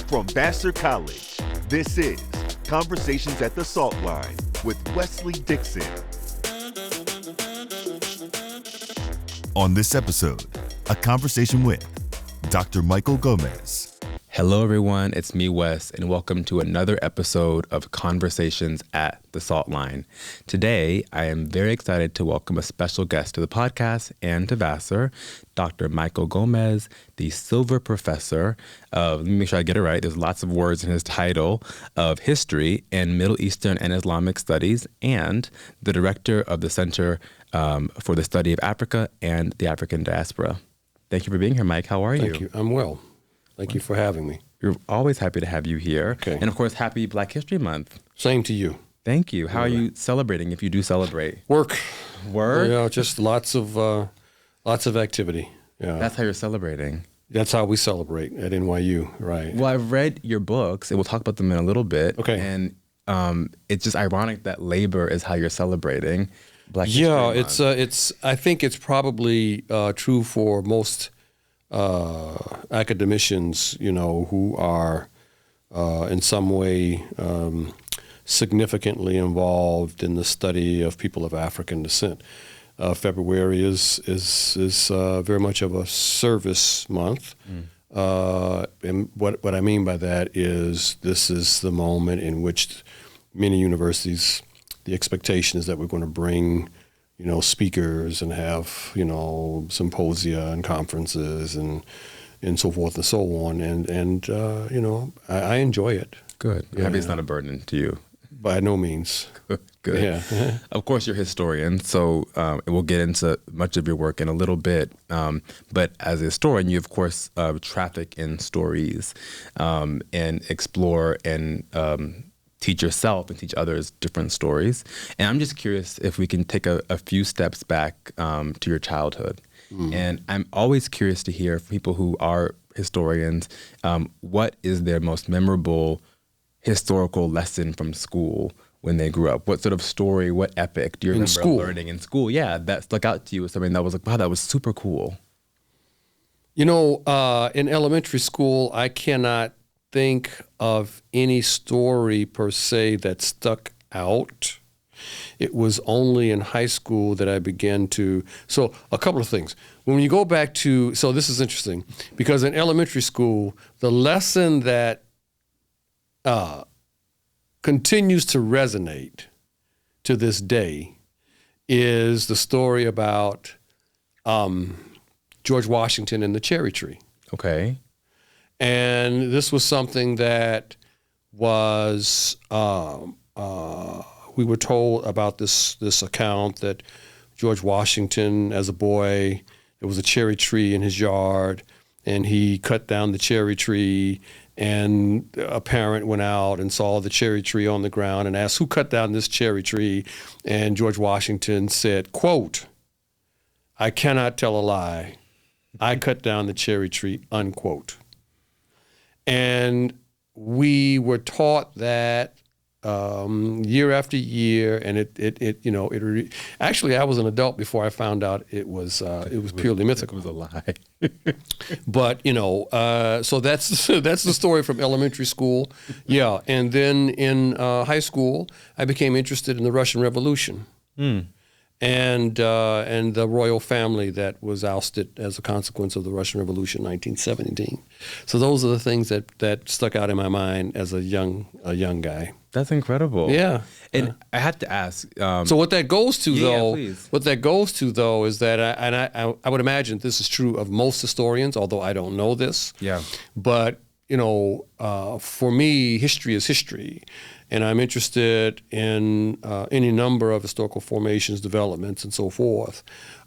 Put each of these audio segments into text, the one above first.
From Vassar College, this is Conversations at the Salt Line with Wesley Dixon. On this episode, a conversation with Dr. Michael Gomez. Hello, everyone. It's me, Wes, and welcome to another episode of Conversations at the Salt Line. Today, I am very excited to welcome a special guest to the podcast and to Vassar, Dr. Michael Gomez, the Silver Professor of, let me make sure I get it right, there's lots of words in his title, of History and Middle Eastern and Islamic Studies, and the Director of the Center for the Study of Africa and the African Diaspora. Thank you for being here, Mike. How are you? Thank you. I'm well. Thank you for having me. You're always happy to have you here. Okay. And of course, happy Black History Month. Same to you. Thank you. How are you celebrating, if you do celebrate? Work. Work? Yeah, just lots of activity. Yeah. That's how you're celebrating. That's how we celebrate at NYU, right? Well, I've read your books, and we'll talk about them in a little bit. Okay. And it's just ironic that labor is how you're celebrating Black History Month. it's. I think it's probably true for most academicians, who are in some way significantly involved in the study of people of African descent. February is very much of a service month. And what I mean by that is this is the moment in which many universities, the expectation is that we're going to bring speakers and have, symposia and conferences and so forth and so on. And I enjoy it. Good. I'm happy it's not a burden to you. By no means. Good. Yeah. Of course, you're a historian, so we'll get into much of your work in a little bit. But as a historian, you, of course, traffic in stories and explore and teach yourself and teach others different stories. And I'm just curious if we can take a few steps back to your childhood. And I'm always curious to hear from people who are historians, what is their most memorable historical lesson from school when they grew up? What sort of story, what epic do you remember learning in school? Yeah, that stuck out to you as something that was like, wow, that was super cool. In elementary school, I cannot think of any story per se that stuck out. It was only in high school that I began to, so a couple of things. When you go back to, so this is interesting, because in elementary school, the lesson that continues to resonate to this day is the story about George Washington and the cherry tree. Okay. And this was something that was, we were told about this account that George Washington, as a boy, there was a cherry tree in his yard, and he cut down the cherry tree, and a parent went out and saw the cherry tree on the ground and asked, who cut down this cherry tree? And George Washington said, quote, "I cannot tell a lie. I cut down the cherry tree," unquote. And we were taught that year after year, and actually I was an adult before I found out it was purely mythical. It was a lie. But so that's the story from elementary school. Yeah, and then in high school, I became interested in the Russian Revolution. And the royal family that was ousted as a consequence of the Russian Revolution, 1917. So those are the things that stuck out in my mind as a young guy. That's incredible. Yeah. And I had to ask. So what that goes to, please. is that, I would imagine this is true of most historians, although I don't know this. Yeah. But, for me, history is history. And I'm interested in any number of historical formations, developments, and so forth.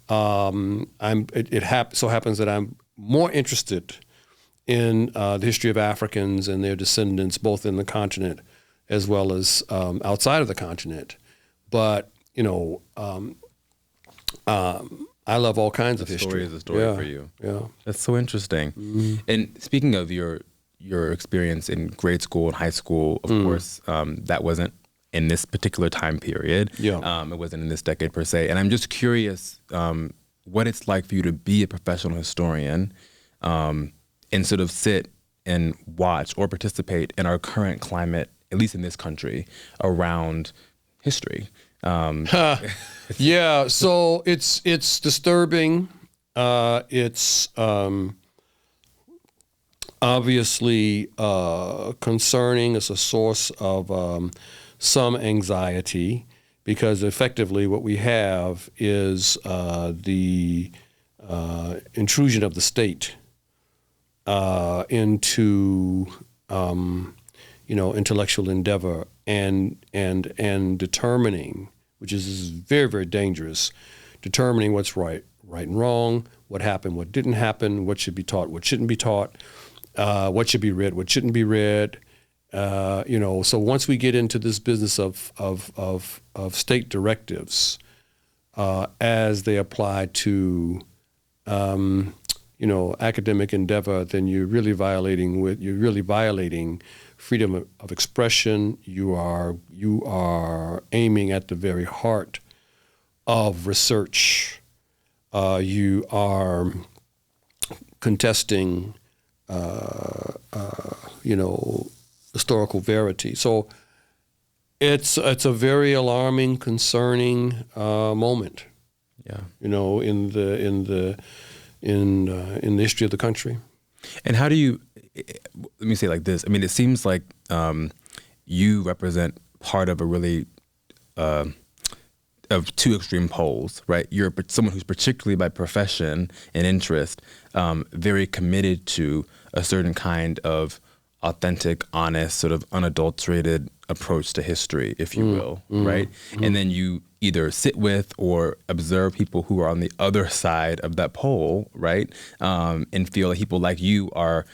It so happens that I'm more interested in the history of Africans and their descendants, both in the continent as well as outside of the continent. But, I love all kinds of history. Story is a story for you. Yeah. That's so interesting. Mm-hmm. And speaking of your experience in grade school and high school, of course, that wasn't in this particular time period. Yeah. It wasn't in this decade per se. And I'm just curious what it's like for you to be a professional historian and sort of sit and watch or participate in our current climate, at least in this country, around history. Yeah, so it's disturbing. It's obviously concerning. It's a source of some anxiety, because effectively what we have is the intrusion of the state into intellectual endeavor and determining, which is very, very dangerous, determining what's right and wrong, what happened, what didn't happen, what should be taught, what shouldn't be taught, what should be read, what shouldn't be read. So once we get into this business of state directives as they apply to academic endeavor, then you're really violating freedom of expression. You are aiming at the very heart of research. You are contesting, historical verity. So it's a very alarming, concerning moment. Yeah. In the history of the country. And how do you? Let me say it like this. I mean, it seems like you represent part of a really of two extreme poles, right? You're someone who's particularly by profession and interest very committed to a certain kind of authentic, honest, sort of unadulterated approach to history, if you will, right? And then you either sit with or observe people who are on the other side of that pole, right? And feel like people like you are,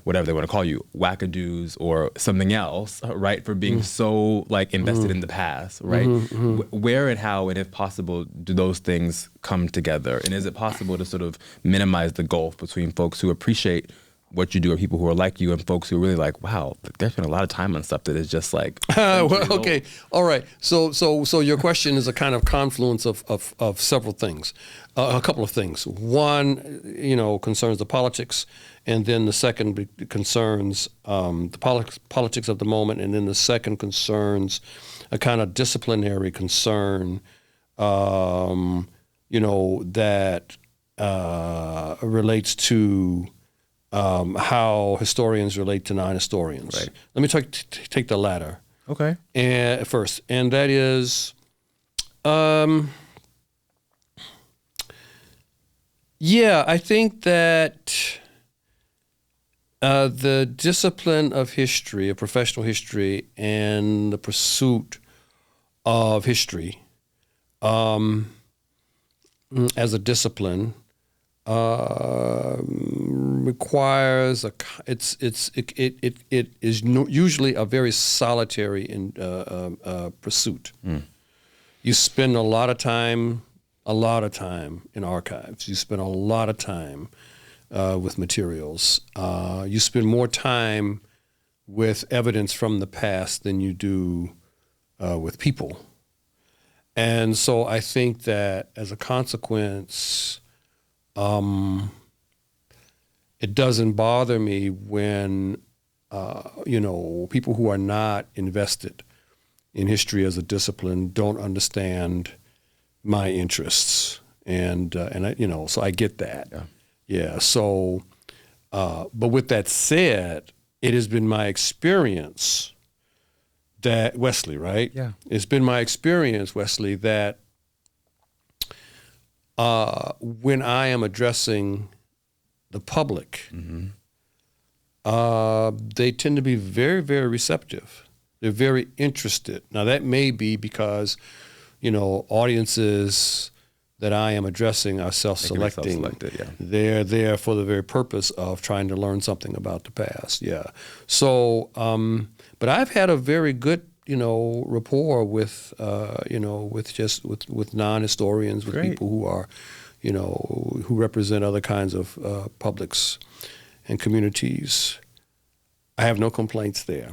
whatever they want to call you, wackadoos or something else, right? For being so invested in the past, right? Where and how, and if possible, do those things come together? And is it possible to sort of minimize the gulf between folks who appreciate what you do or people who are like you and folks who are really like, wow, they've spent a lot of time on stuff that is just like. Well, okay, all right. So your question is a kind of confluence of several things, a couple of things. One, concerns the politics, and then the second concerns the politics of the moment, and then the second concerns a kind of disciplinary concern, that relates to how historians relate to non-historians. Right. Let me take the latter. Okay. First, and that is, I think that the discipline of history, of professional history, and the pursuit of history as a discipline requires it is usually a very solitary pursuit. You spend a lot of time in archives. You spend a lot of time with materials. You spend more time with evidence from the past than you do with people. And so I think that as a consequence, it doesn't bother me when, people who are not invested in history as a discipline don't understand my interests, and so I get that. Yeah. So, but with that said, it has been my experience that Wesley, right? Yeah. It's been my experience, Wesley, that when I am addressing the public, they tend to be very, very receptive. They're very interested. Now, that may be because, audiences that I am addressing are self-selecting. Yeah. They're there for the very purpose of trying to learn something about the past. Yeah. So, but I've had a very good, rapport with, with non-historians, with Great. people who are, who represent other kinds of publics and communities. I have no complaints there.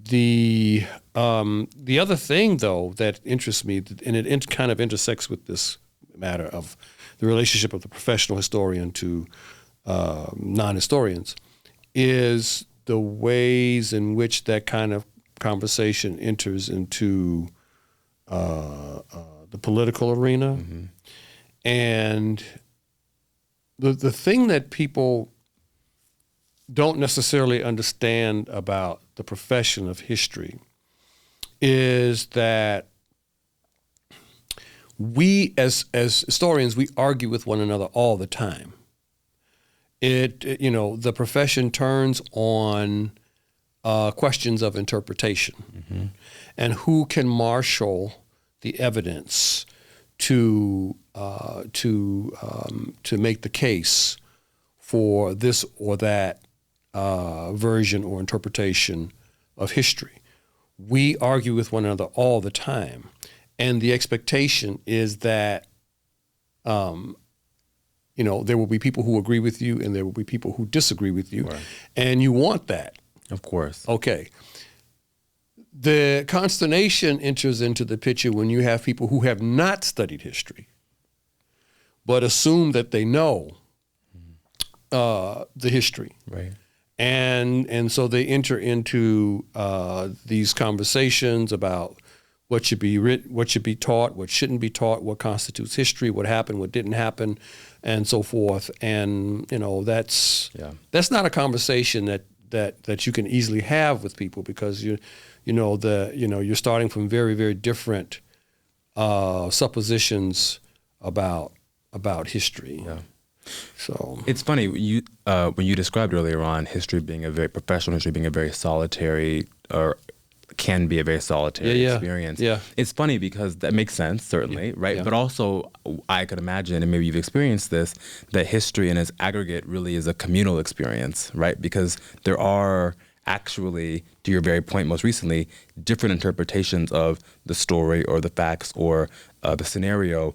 The other thing, though, that interests me, and it kind of intersects with this matter of the relationship of the professional historian to non-historians, is the ways in which that kind of conversation enters into the political arena. And the thing that people don't necessarily understand about the profession of history is that we, as historians, we argue with one another all the time. The profession turns on questions of interpretation, and who can marshal the evidence to make the case for this or that version or interpretation of history. We argue with one another all the time, and the expectation is that there will be people who agree with you and there will be people who disagree with you, Right. and you want that. Of course. Okay. The consternation enters into the picture when you have people who have not studied history, but assume that they know the history. Right. And so they enter into these conversations about what should be written, what should be taught, what shouldn't be taught, what constitutes history, what happened, what didn't happen, and so forth. And that's not a conversation that you can easily have with people, because you're starting from very, very different suppositions about history. Yeah. So It's funny when you described earlier on history being a very professional history being a very solitary, or can be a very solitary experience. Yeah. It's funny because that makes sense, certainly, right? Yeah. But also, I could imagine, and maybe you've experienced this, that history in its aggregate really is a communal experience, right? Because there are actually, to your very point most recently, different interpretations of the story or the facts or the scenario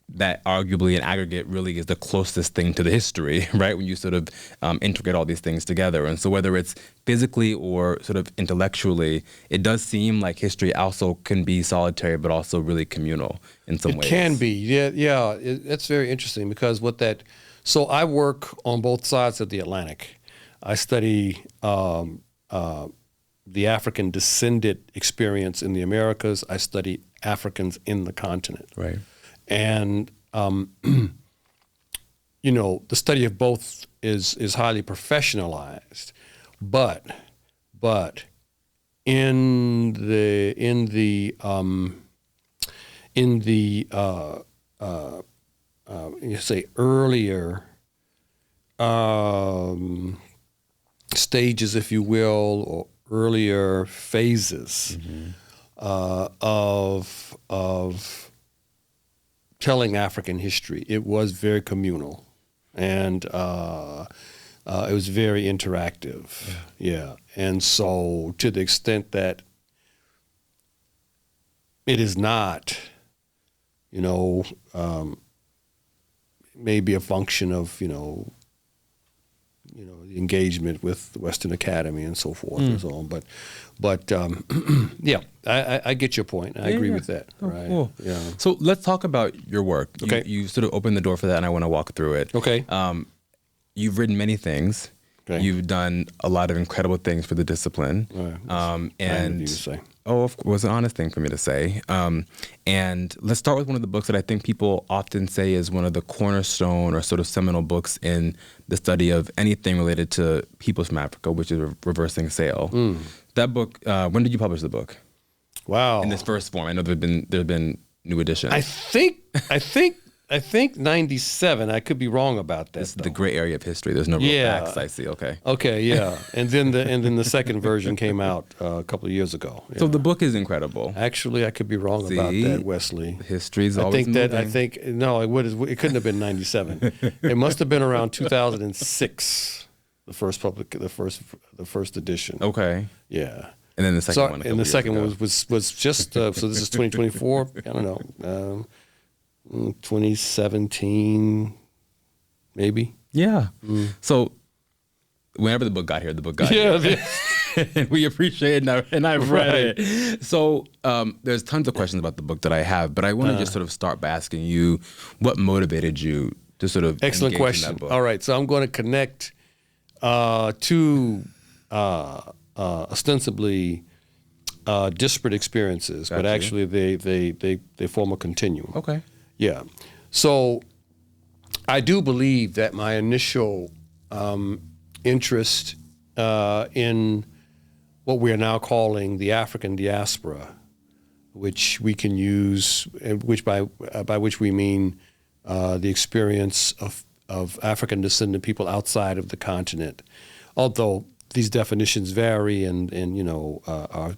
that arguably in aggregate really is the closest thing to the history, right? When you sort of integrate all these things together. And so whether it's physically or sort of intellectually, it does seem like history also can be solitary, but also really communal in some ways. It can be, yeah. It's very interesting because so I work on both sides of the Atlantic. I study the African descended experience in the Americas. I study Africans in the continent. Right. And the study of both is highly professionalized, but in the you say earlier stages, if you will, or earlier phases of telling African history, it was very communal, and it was very interactive. Yeah. And so to the extent that it is not, maybe a function of, the engagement with the Western Academy and so forth and so on. But yeah, I get your point. I agree with that. Oh, right. cool. Yeah. So let's talk about your work. Okay. You sort of opened the door for that, and I want to walk through it. Okay. You've written many things. Okay. You've done a lot of incredible things for the discipline. Kind of you to say. Oh, it was an honest thing for me to say. And let's start with one of the books that I think people often say is one of the cornerstone or sort of seminal books in the study of anything related to peoples from Africa, which is Reversing Sale. That book, when did you publish the book? Wow. In this first form? I know there have been new editions. I think 97. I could be wrong about that. This is the gray area of history. There's no real facts, I see. Okay. Okay, yeah. And then the second version came out a couple of years ago. Yeah. So the book is incredible. Actually, I could be wrong about that, Wesley. History's always moving. It couldn't have been 97. It must have been around 2006. The first edition. Okay. Yeah. And then the second one. And the second one was just so this is 2024. I don't know. 2017, maybe. Yeah. So whenever the book got here, here. And we appreciate it, and I've read it. So there's tons of questions about the book that I have, but I want to just sort of start by asking you what motivated you to sort of Excellent engage in question. that book? All right, so I'm going to connect two ostensibly disparate experiences, but Gotcha. actually they form a continuum. Okay. Yeah. So I do believe that my initial interest in what we are now calling the African diaspora, which we can use, which by which we mean the experience of African descendant people outside of the continent, although these definitions vary and you know are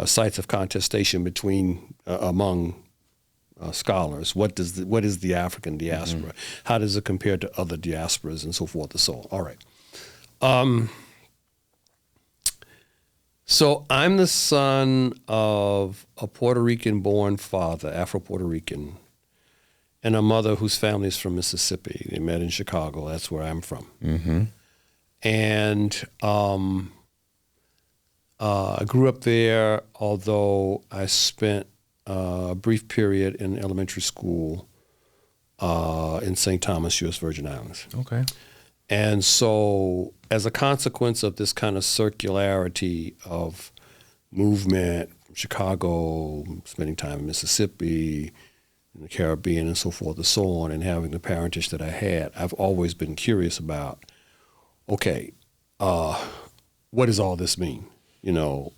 sites of contestation between among scholars. What is the African diaspora? How does it compare to other diasporas and so forth and so on? All right. So I'm the son of a Puerto Rican-born father, Afro-Puerto Rican, and a mother whose family is from Mississippi. They met in Chicago. That's where I'm from. Mm-hmm. And I grew up there, although I spent a brief period in elementary school in St. Thomas, U.S. Virgin Islands. Okay. And so as a consequence of this kind of circularity of movement from Chicago, spending time in Mississippi, in the Caribbean and so forth and so on, and having the parentage that I had, I've always been curious about, okay, what does all this mean? You know,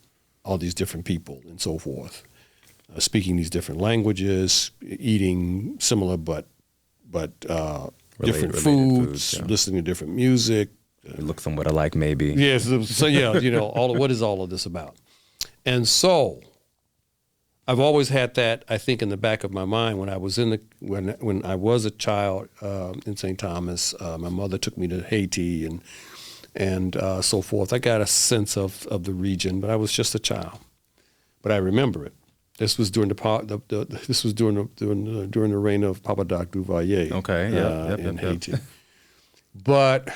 all these different people and so forth, speaking these different languages, eating similar but different Related foods, yeah. listening to different music. We look somewhat alike, maybe. Yes, so yeah, you know, what is all of this about? And so I've always had that, I think, in the back of my mind when I was when I was a child in St. Thomas. My mother took me to Haiti and so forth. I got a sense of the region, but I was just a child. But I remember it. This was during during the reign of Papa Doc Duvalier. Okay, in Haiti. But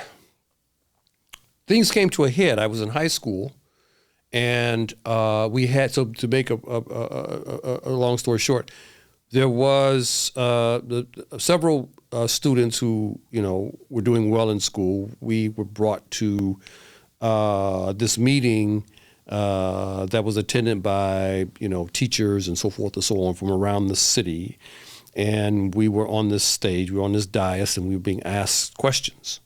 things came to a head. I was in high school, and we had to make a long story short. There was several students who were doing well in school. We were brought to this meeting that was attended by teachers and so forth and so on from around the city, and we were on this stage, we were on this dais, and we were being asked questions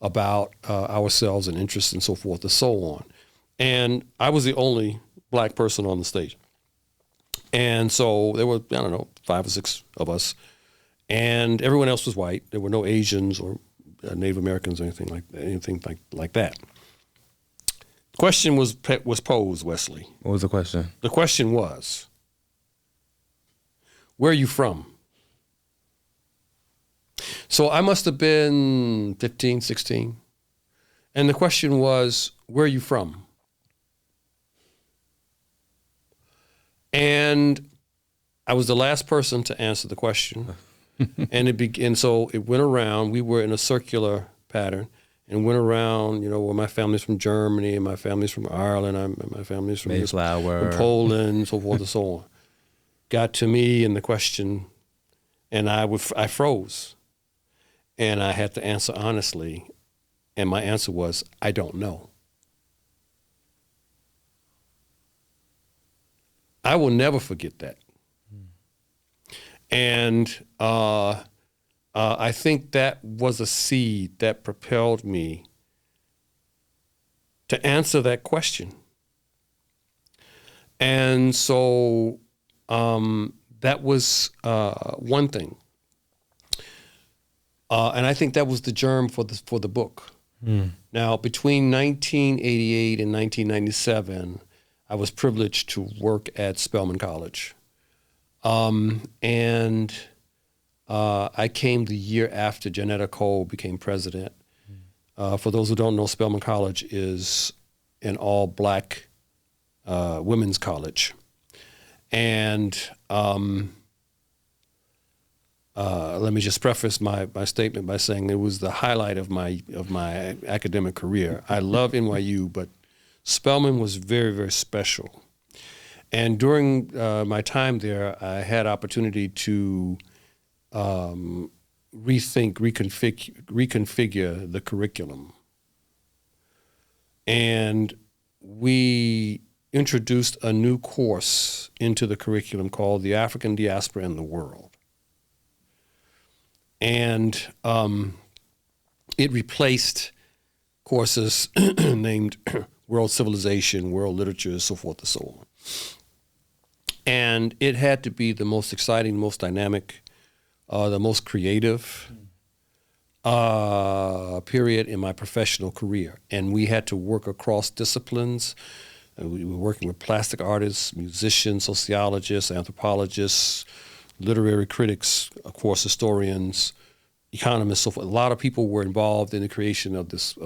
about ourselves and interests and so forth and so on. And I was the only black person on the stage, and so there were 5 or 6 of us, and everyone else was white. There were no Asians or Native Americans or anything like that. The question was posed, Wesley. What was the question? The question was, where are you from? So I must have been 15, 16. And the question was, where are you from? And I was the last person to answer the question. And so it went around. We were in a circular pattern. And went around, where my family's from Germany, and my family's from Ireland, and my family's from Mayflower, from Poland, so forth and so on. Got to me and the question, and I froze, and I had to answer honestly, and my answer was, I don't know. I will never forget that. And I think that was a seed that propelled me to answer that question. And so that was one thing. And I think that was the germ for the book. Now, between 1988 and 1997, I was privileged to work at Spelman College. And I came the year after Janetta Cole became president. For those who don't know, Spelman College is an all-black women's college. And let me just preface my statement by saying it was the highlight of my academic career. I love NYU, but Spelman was very, very special. And during my time there, I had opportunity to reconfigure the curriculum. And we introduced a new course into the curriculum called The African Diaspora in the World. And it replaced courses named World Civilization, World Literature, so forth and so on. And it had to be the most exciting, most dynamic, the most creative period in my professional career. And we had to work across disciplines. And we were working with plastic artists, musicians, sociologists, anthropologists, literary critics, of course, historians, economists, so forth. A lot of people were involved in the creation of this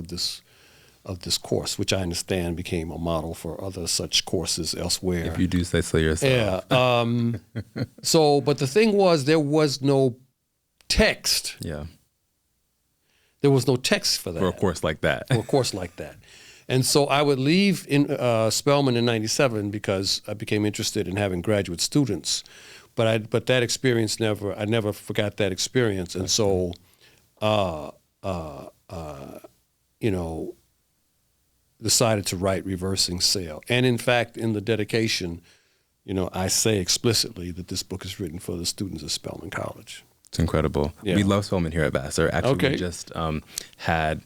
course, which I understand became a model for other such courses elsewhere. If you do say so yourself. Yeah. But the thing was, there was no text. Yeah. There was no text for that. For a course like that. For a course like that. And so I would leave in Spelman in '97 because I became interested in having graduate students. But that experience I never forgot that experience. And so, decided to write Reversing Sail. And in fact, in the dedication, I say explicitly that this book is written for the students of Spelman College. It's incredible. Yeah. We love Spelman here at Vassar. Actually, Okay. we just had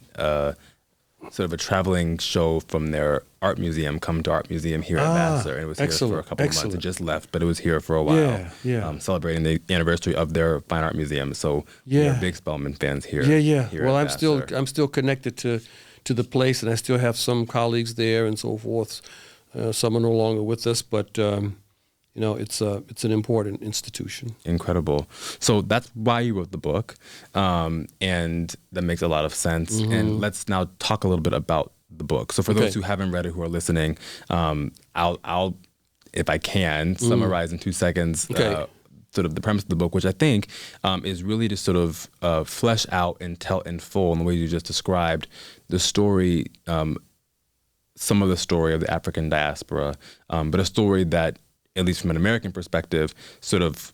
sort of a traveling show from their art museum come to Art Museum here at Vassar. And it was here for a couple of months. It just left, but it was here for a while. Yeah. Celebrating the anniversary of their fine art museum. So we're big Spelman fans here. Yeah. Here Well, at I'm still connected to the place, and I still have some colleagues there and so forth. Some are no longer with us, but it's an important institution. Incredible. So that's why you wrote the book, and that makes a lot of sense. Mm-hmm. And let's now talk a little bit about the book. So for those who haven't read it, who are listening, I'll, if I can, summarize in 2 seconds. Sort of the premise of the book, which I think is really to sort of flesh out and tell in full, in the way you just described, the story, some of the story of the African diaspora, but a story that, at least from an American perspective, sort of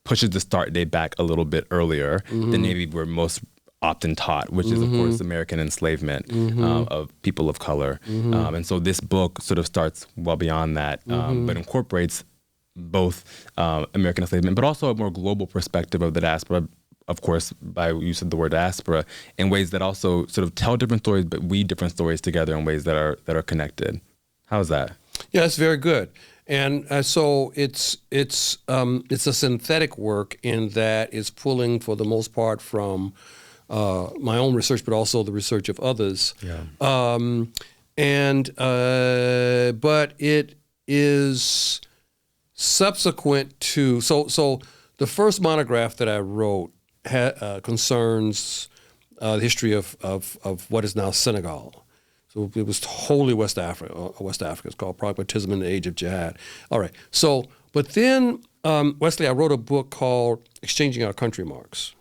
pushes the start date back a little bit earlier than maybe we're most often taught, which is, of course, American enslavement of people of color. And so this book sort of starts well beyond that, but incorporates both American enslavement, but also a more global perspective of the diaspora, of course, by use of the word diaspora, in ways that also sort of tell different stories, but weave different stories together in ways that are connected. How's that? Yeah, that's very good. And so it's a synthetic work in that it's pulling, for the most part, from my own research, but also the research of others. Yeah. But it is subsequent to so the first monograph that I wrote concerns the history of what is now Senegal. So it was wholly West Africa. It's called Pragmatism in the Age of Jihad. All right. So, but then, Wesley, I wrote a book called Exchanging Our Country Marks.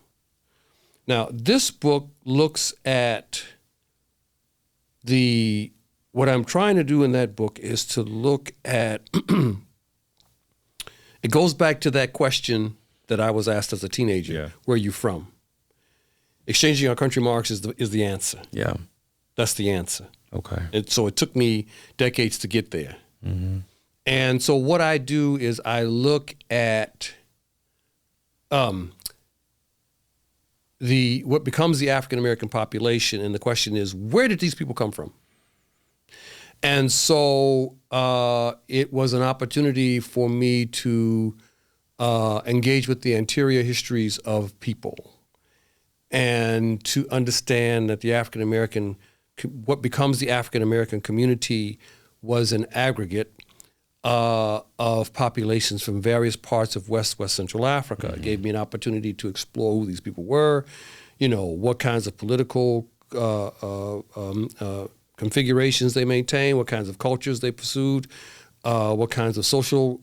Now, this book looks at what I'm trying to do in that book is to look at, it goes back to that question that I was asked as a teenager, where are you from? Exchanging Our Country Marks is the answer. Yeah. That's the answer. Okay. And so it took me decades to get there. Mm-hmm. And so what I do is I look at what becomes the African American population, and the question is, where did these people come from? And so it was an opportunity for me to engage with the anterior histories of people and to understand that the African American, what becomes the African American community, was an aggregate of populations from various parts of West Central Africa. Mm-hmm. It gave me an opportunity to explore who these people were, what kinds of political configurations they maintained, what kinds of cultures they pursued, what kinds of social,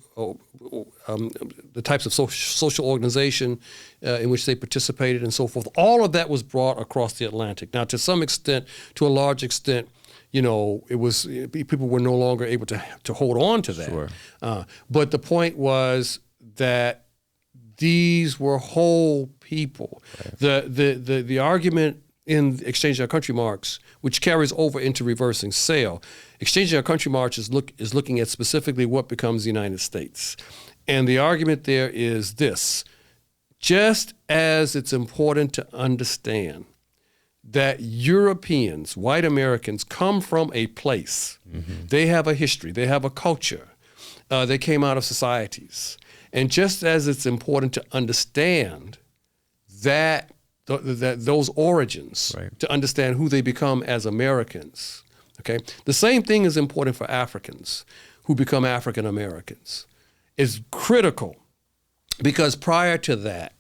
the types of social organization in which they participated, and so forth. All of that was brought across the Atlantic. Now, to some extent, to a large extent, it was, people were no longer able to hold on to that. Sure. But the point was that These were whole people. Right. The argument in Exchanging Our Country Marks, which carries over into Reversing Sail, Exchanging Our Country Marks is looking at specifically what becomes the United States. And the argument there is this: just as it's important to understand that Europeans, white Americans, come from a place. Mm-hmm. They have a history. They have a culture. They came out of societies. And just as it's important to understand that those origins, right, to understand who they become as Americans, okay, the same thing is important for Africans who become African Americans. It's critical because prior to that,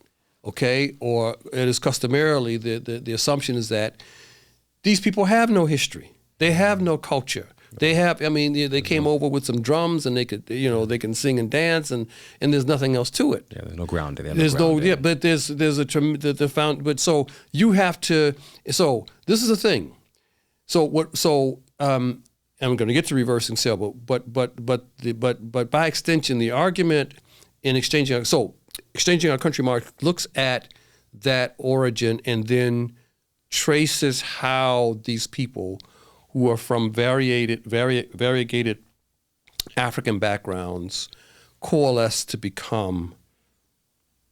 okay, or it is customarily, the assumption is that these people have no history. They have no culture. They have, I mean, they came over with some drums and they could, they can sing and dance and there's nothing else to it. Yeah, there's no grounding. But but so you have to, so this is the thing. I'm going to get to Reversing Sail, but by extension, the argument in Exchanging Our Country Mark looks at that origin and then traces how these people who are from variegated African backgrounds coalesce to become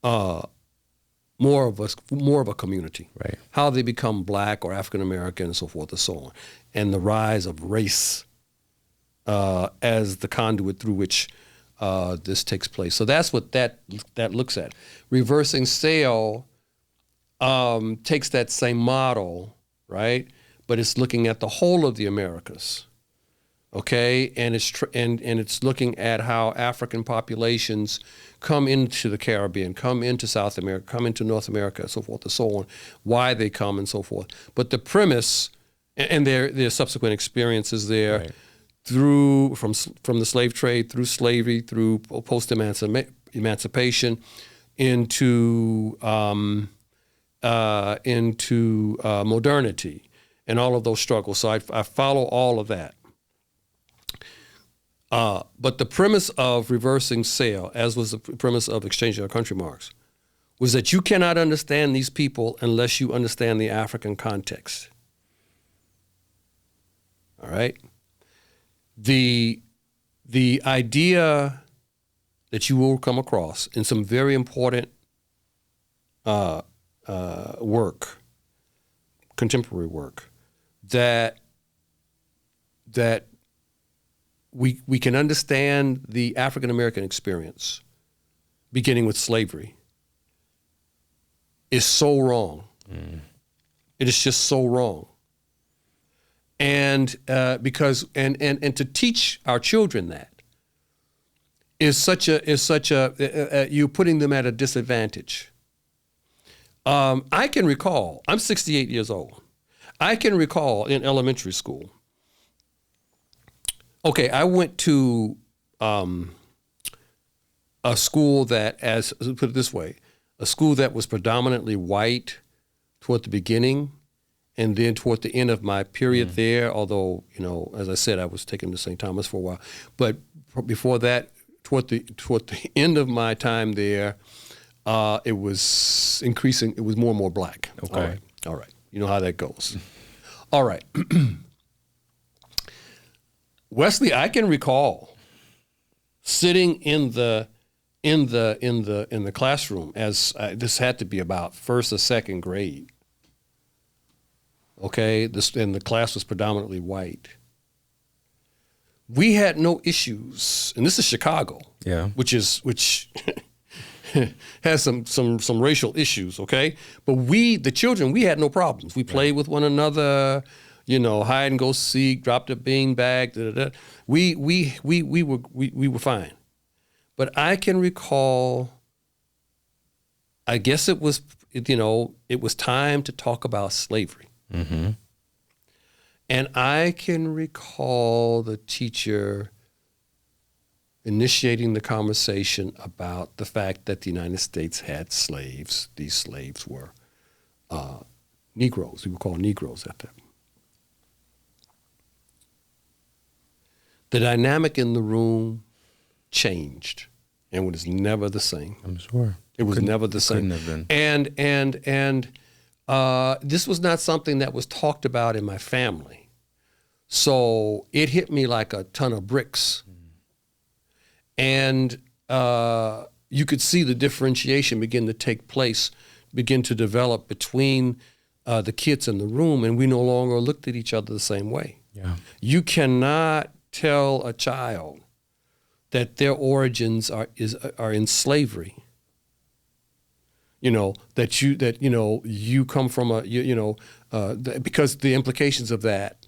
more of a community. Right. How they become Black or African American and so forth and so on, and the rise of race as the conduit through which this takes place. So that's what that looks at. Reversing Sail takes that same model, right? But it's looking at the whole of the Americas, okay? And it's looking at how African populations come into the Caribbean, come into South America, come into North America, so forth and so on, why they come and so forth. But the premise, and their subsequent experiences there, right, through from the slave trade, through slavery, through post-emancipation, into modernity, and all of those struggles. So I follow all of that. But the premise of Reversing Sail, as was the premise of Exchanging Our Country Marks, was that you cannot understand these people unless you understand the African context. All right? The idea that you will come across in some very important work, contemporary work, that we can understand the African American experience, beginning with slavery, is so wrong. Mm. It is just so wrong. And because to teach our children that is such a you're putting them at a disadvantage. I can recall, I'm 68 years old. I can recall in elementary school. Okay, I went to a school that, put it this way, a school that was predominantly white toward the beginning, and then toward the end of my period there, although, as I said, I was taken to St. Thomas for a while. But before that, toward the end of my time there, it was increasing. It was more and more Black. Okay. All right. You know how that goes. All right. Wesley, I can recall sitting in the classroom as this had to be about first or second grade. Okay, and the class was predominantly white. We had no issues, and this is Chicago, yeah, which has some racial issues. Okay, but the children, we had no problems. We played with one another, hide and go seek, dropped a bean bag. We were fine. But I can recall, I guess it was time to talk about slavery. Mm-hmm. And I can recall the teacher initiating the conversation about the fact that the United States had slaves. These slaves were Negroes. We were called Negroes at that. The dynamic in the room changed and was never the same. I'm sure. It was never the same. Couldn't have been. And this was not something that was talked about in my family. So it hit me like a ton of bricks. And you could see the differentiation begin to take place, begin to develop between the kids in the room, and we no longer looked at each other the same way. Yeah. You cannot tell a child that their origins are in slavery. That you come from because the implications of that,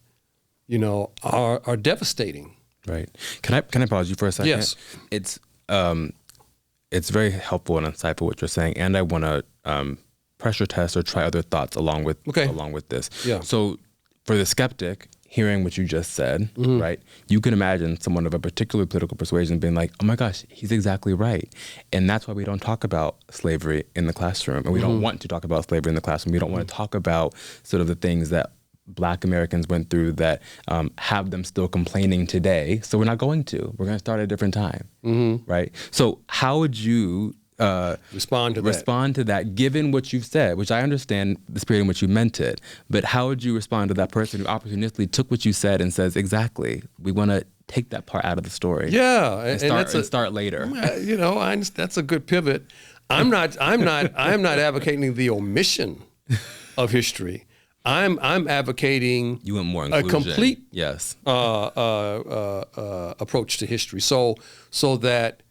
are devastating. Right. Can I pause you for a second? Yes. It's very helpful and insightful what you're saying, and I want to pressure test or try other thoughts along with this. Yeah. So for the skeptic, hearing what you just said, Mm-hmm. right, you can imagine someone of a particular political persuasion being like, oh my gosh, he's exactly right. And that's why we don't talk about slavery in the classroom. And we Mm-hmm. don't want to talk about slavery in the classroom. We don't want to talk about sort of the things that Black Americans went through that have them still complaining today. So we're not going to. We're going to start at a different time, right? So how would you Respond to that, given what you've said, which I understand the spirit in which you meant it, but how would you respond to that person who opportunistically took what you said and says, exactly, we want to take that part out of the story. Yeah, and start later. That's a good pivot. I'm not advocating the omission of history. I'm advocating You want more a inclusion. complete Yes. approach to history, so that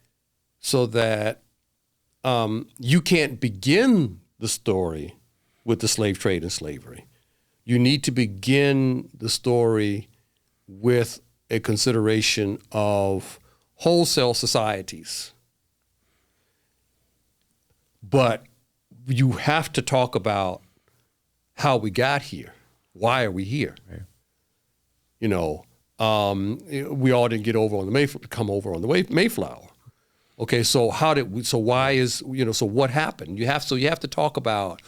you can't begin the story with the slave trade and slavery. You need to begin the story with a consideration of wholesale societies. But you have to talk about how we got here. Why are we here? Right. We all didn't come over on the Mayflower. Okay, so what happened? You have to talk about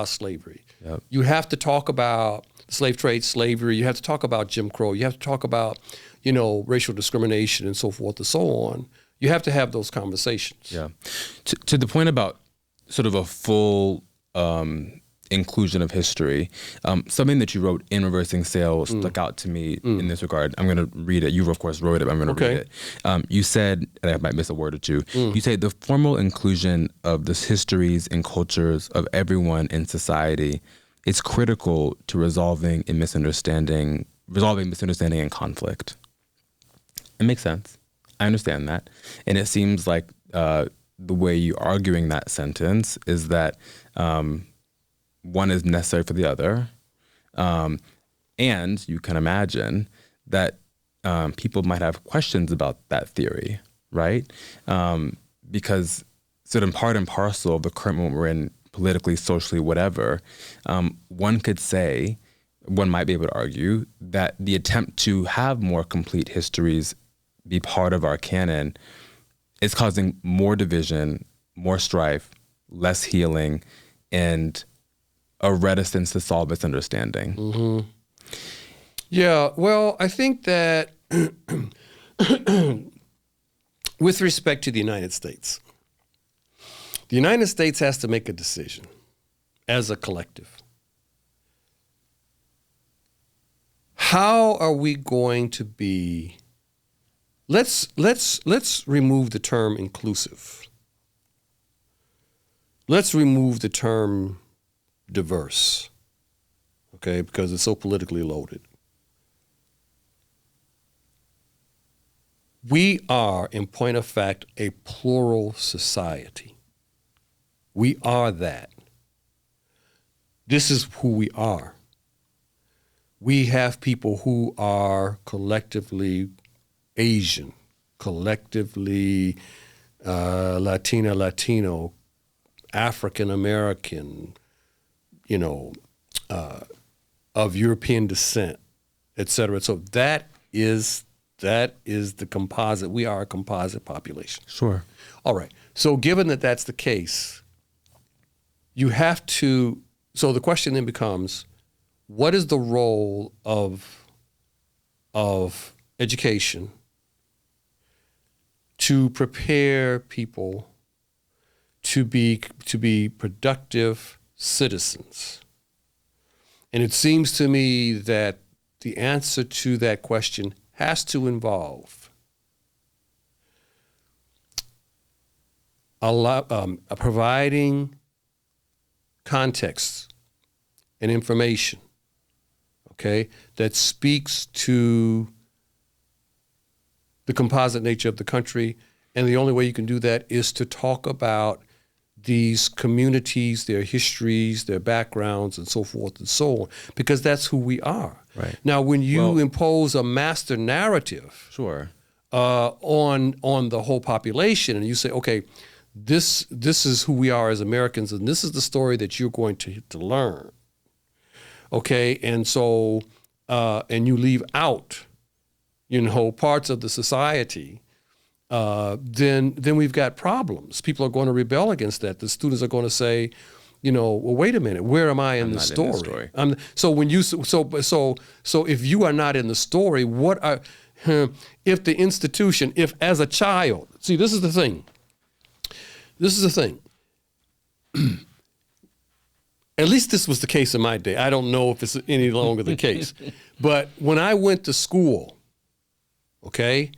slavery. Yep. You have to talk about slave trade, slavery. You have to talk about Jim Crow. You have to talk about, racial discrimination and so forth and so on. You have to have those conversations. Yeah. To the point about sort of a full inclusion of history, something that you wrote in Reversing Sales stuck out to me in this regard. I'm going to read it. You, of course, wrote it, but I'm going to read it. You said, and I might miss a word or two, you say the formal inclusion of the histories and cultures of everyone in society is critical to resolving misunderstanding and conflict. It makes sense. I understand that. And it seems like the way you're arguing that sentence is that one is necessary for the other. And you can imagine that people might have questions about that theory, right? Because sort of part and parcel of the current moment we're in, politically, socially, whatever, one might be able to argue that the attempt to have more complete histories be part of our canon is causing more division, more strife, less healing, and a reticence to solve misunderstanding. Mm-hmm. Yeah, well, I think that with respect to the United States has to make a decision as a collective. How are we going to be? Let's remove the term inclusive. Let's remove the term diverse, okay, because it's so politically loaded. We are, in point of fact, a plural society. We are that. This is who we are. We have people who are collectively Asian, collectively Latino, African American, of European descent, et cetera. So that is the composite. We are a composite population. Sure. All right. So given that that's the case, so the question then becomes, what is the role of education to prepare people to be productive citizens? And it seems to me that the answer to that question has to involve providing context and information, okay, that speaks to the composite nature of the country. And the only way you can do that is to talk about these communities, their histories, their backgrounds, and so forth and so on, because that's who we are. Right. Now, when you impose a master narrative Sure. on the whole population, and you say, okay, this is who we are as Americans, and this is the story that you're going to learn. Okay, and so and you leave out, parts of the society, then we've got problems. People are going to rebel against that. The students are going to say, well, wait a minute, where am I in the story? So when you so if you are not in the story, what are if the institution, if as a child, see, this is the thing. At least this was the case in my day. I don't know if it's any longer the case. But when I went to school, okay,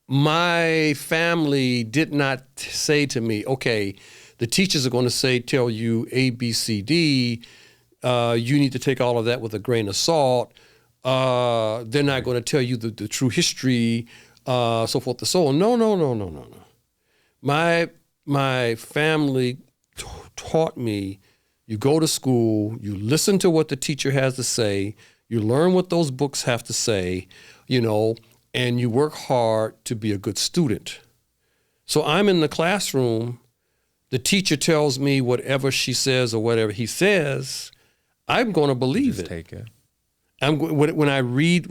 my family did not say to me, okay, the teachers are going to tell you A, B, C, D. You need to take all of that with a grain of salt. They're not going to tell you the true history, so forth and so on. No. My family taught me, you go to school, you listen to what the teacher has to say, you learn what those books have to say, and you work hard to be a good student. So I'm in the classroom, the teacher tells me whatever she says or whatever he says, I'm going to believe it. Take it. When I read,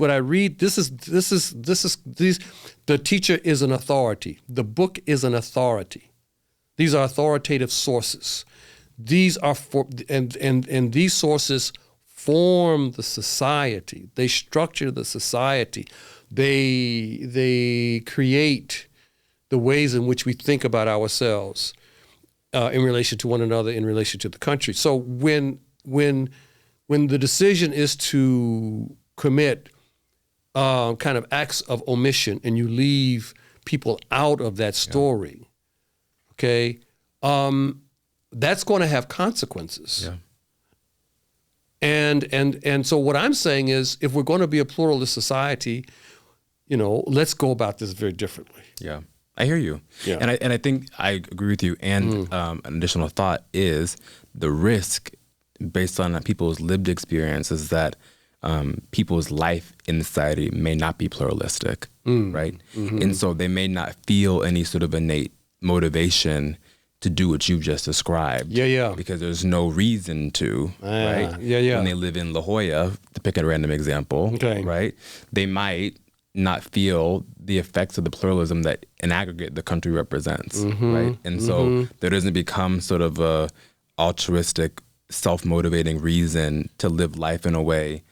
the teacher is an authority. The book is an authority. These are authoritative sources. These are and these sources form the society. They structure the society. They create the ways in which we think about ourselves in relation to one another, in relation to the country. So when the decision is to commit kind of acts of omission and you leave people out of that story, okay, that's going to have consequences. Yeah. And so what I'm saying is, if we're going to be a pluralist society, let's go about this very differently. Yeah, I hear you. Yeah. And I think I agree with you. And an additional thought is the risk based on people's lived experiences that people's life in society may not be pluralistic, right? Mm-hmm. And so they may not feel any sort of innate motivation to do what you've just described. Yeah. Because there's no reason to, right? Yeah. When they live in La Jolla, to pick a random example, okay, right? They might not feel the effects of the pluralism that in aggregate the country represents, right? And so there doesn't become sort of a altruistic, self-motivating reason to live life in a way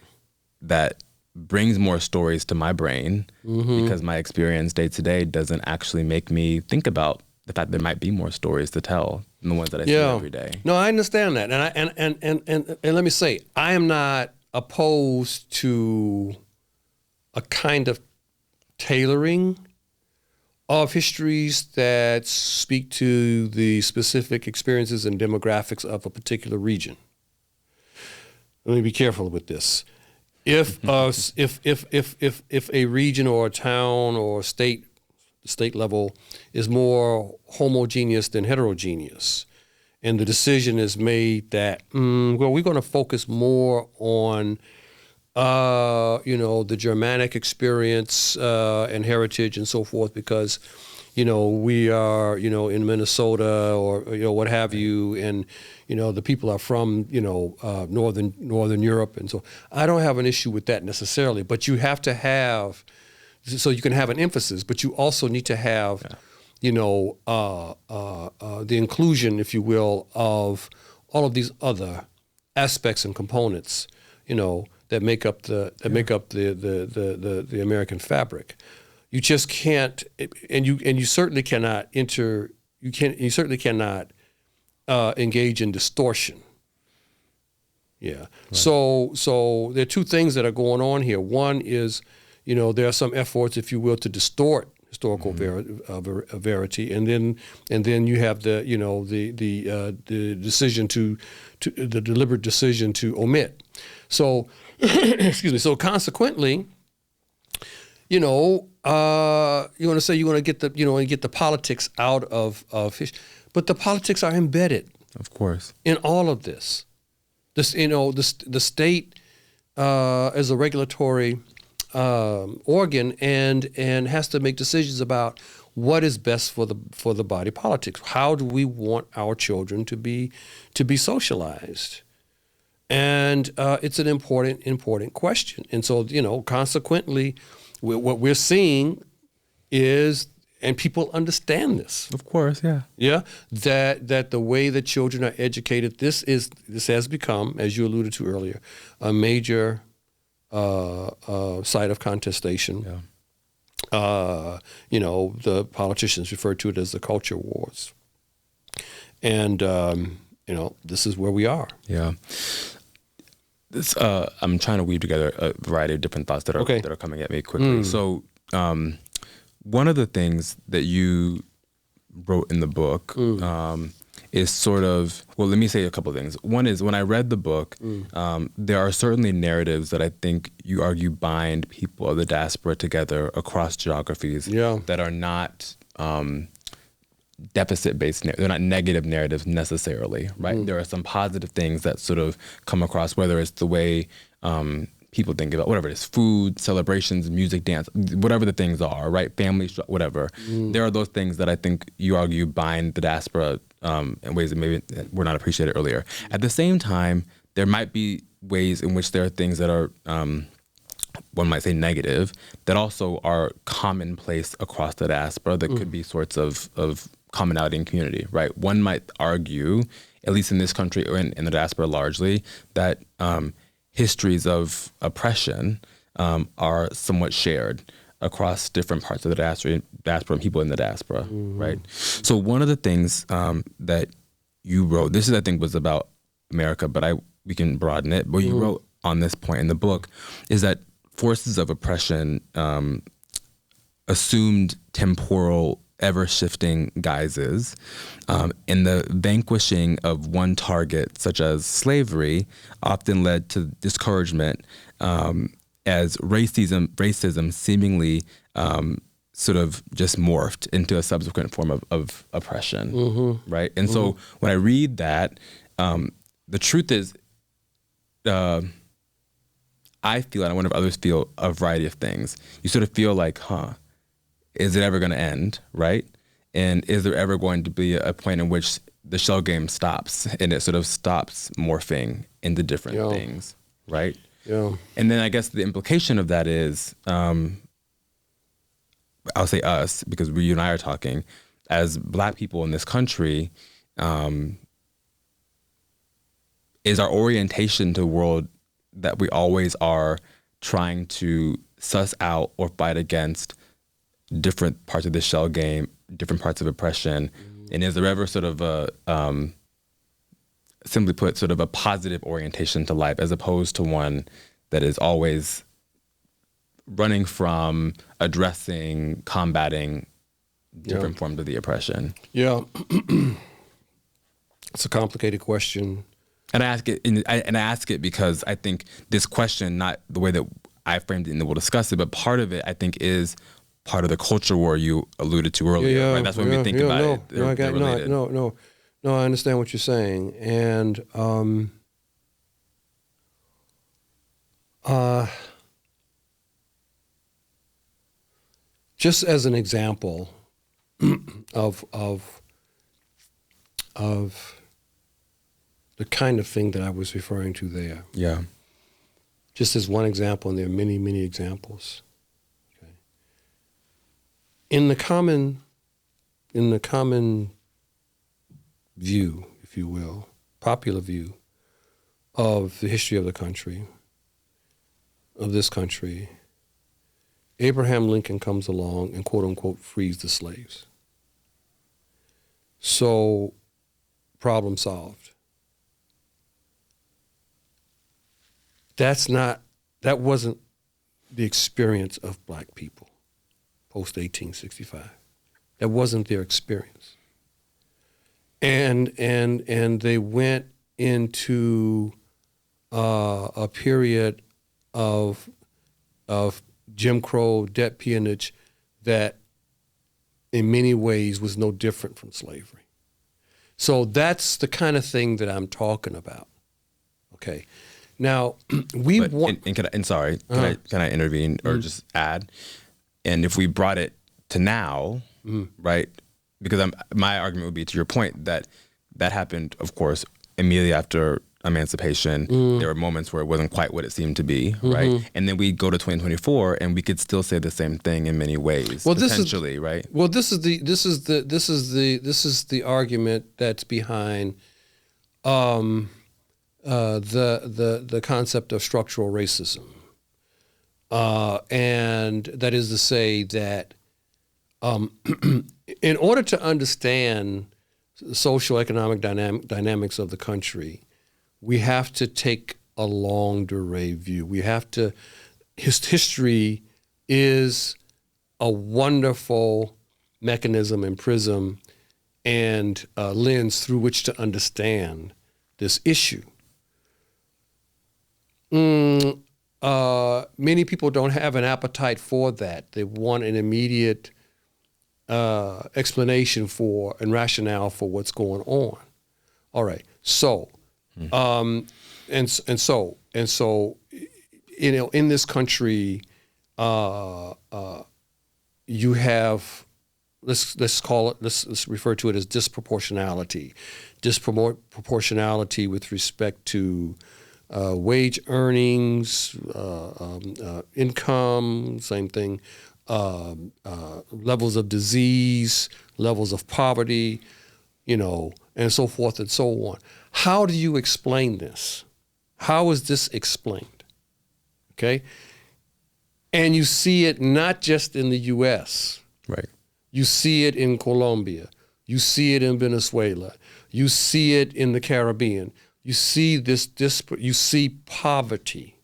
that brings more stories to my brain because my experience day to day doesn't actually make me think about the fact there might be more stories to tell than the ones that I see every day. No, I understand that. And let me say, I am not opposed to a kind of tailoring of histories that speak to the specific experiences and demographics of a particular region. Let me be careful with this. If a region or a town or a state level is more homogeneous than heterogeneous, and the decision is made that we're going to focus more on the Germanic experience and heritage and so forth because we are in Minnesota or what have you, and the people are from northern Europe, and so I don't have an issue with that necessarily, but you have to have, so you can have an emphasis, but you also need to have the inclusion, if you will, of all of these other aspects and components that make up the American fabric. You just can't, and you certainly cannot enter. You certainly cannot engage in distortion. Yeah. Right. So there are two things that are going on here. One is, there are some efforts, if you will, to distort historical verity, and then you have the decision to the deliberate decision to omit. So, excuse me. So consequently, you want to say you want to get the politics out of history, but the politics are embedded, of course, in all of this. This, the state as a regulatory organ and has to make decisions about what is best for the body politics. How do we want our children to be socialized? And it's an important question. And so, consequently, what we're seeing is, and people understand this. Of course, yeah. Yeah, that the way that children are educated, this has become, as you alluded to earlier, a major site of contestation. Yeah. The politicians refer to it as the culture wars. And, this is where we are. Yeah. This, I'm trying to weave together a variety of different thoughts that are coming at me quickly. So, one of the things that you wrote in the book is sort of, well, let me say a couple of things. One is, when I read the book, there are certainly narratives that I think you argue bind people of the diaspora together across geographies that are not deficit-based. They're not negative narratives necessarily, right? There are some positive things that sort of come across, whether it's the way people think about whatever it is, food, celebrations, music, dance, whatever the things are, right? Family, whatever. There are those things that I think you argue bind the diaspora in ways that maybe were not appreciated earlier. At the same time, there might be ways in which there are things that are, one might say negative, that also are commonplace across the diaspora that could be sorts of commonality in community, right? One might argue, at least in this country or in the diaspora largely, that histories of oppression are somewhat shared across different parts of the diaspora and people in the diaspora, right? So one of the things that you wrote, this is, I think, was about America, but we can broaden it, but you wrote on this point in the book, is that forces of oppression assumed temporal, ever-shifting guises, and the vanquishing of one target, such as slavery, often led to discouragement as racism seemingly sort of just morphed into a subsequent form of oppression, right? And so when I read that, the truth is, I feel, and I wonder if others feel, a variety of things. You sort of feel like, is it ever going to end, right? And is there ever going to be a point in which the shell game stops and it sort of stops morphing into different things, right? Yeah. And then I guess the implication of that is, I'll say us, because you and I are talking, as Black people in this country, is our orientation to the world that we always are trying to suss out or fight against different parts of the shell game, different parts of oppression, and is there ever sort of a, simply put, sort of a positive orientation to life, as opposed to one that is always running from, addressing, combating different forms of the oppression? Yeah, it's a complicated question. And I ask it because I think this question, not the way that I framed it and we'll discuss it, but part of it I think is part of the culture war you alluded to earlier. Right? That's when we think about it. They're related. No, I understand what you're saying. And just as an example of the kind of thing that I was referring to there. Yeah. Just as one example, and there are many, many examples. Okay. In the common view, if you will, popular view of the history of the country, of this country, Abraham Lincoln comes along and quote unquote frees the slaves. So, problem solved. That wasn't the experience of black people post 1865. That wasn't their experience. And they went into a period of Jim Crow debt peonage that in many ways was no different from slavery. So that's the kind of thing that I'm talking about. Okay. Now, can I intervene or just add? And if we brought it to now, right? Because my argument would be, to your point, that happened, of course, immediately after emancipation. There were moments where it wasn't quite what it seemed to be, right? And then we go to 2024, and we could still say the same thing in many ways, potentially, right? Well, this is the argument that's behind the concept of structural racism, and that is to say that in order to understand the social economic dynamics of the country, we have to take a longue durée view. We have to. History is a wonderful mechanism and prism and lens through which to understand this issue. Many people don't have an appetite for that. They want an immediate explanation for and rationale for what's going on. All right. So, and so, you know, in this country, you have, let's call it, let's refer to it as disproportionality with respect to wage earnings, income, same thing, levels of disease, levels of poverty, you know, and so forth and so on. How do you explain this? How is this explained? Okay? And you see it not just in the U.S. Right. You see it in Colombia. You see it in Venezuela. You see it in the Caribbean. You see you see poverty